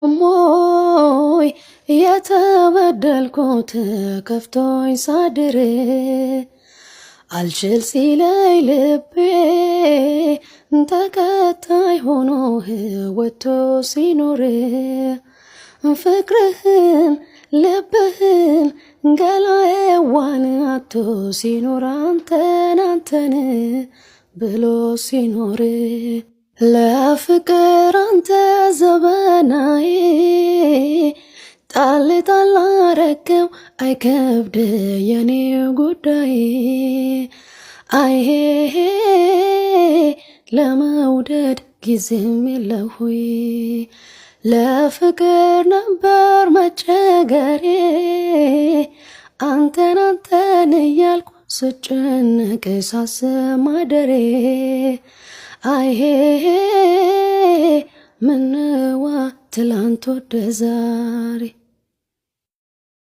ሞይ የተበደልኩት ከፍቶኝ ሳድር አልችል ሲለይ ልቤ ተከታይ ሆኖ ወጥቶ ሲኖር ፍቅርህን ልብህን ገላዬዋን አቶ ሲኖር አንተን ብሎ ሲኖር ለፍቅር አንተ ዘበናዬ ጣል ጣል አረገው አይከብድ የኔ ጉዳይ አይሄ ለመውደድ ጊዜም የለሁይ ለፍቅር ነበር መቸገሬ አንተን እያልኩ ስጨነቅ ሳስብ ማደሬ አይሄ ምነዋ ትላንት ወደ ዛሬ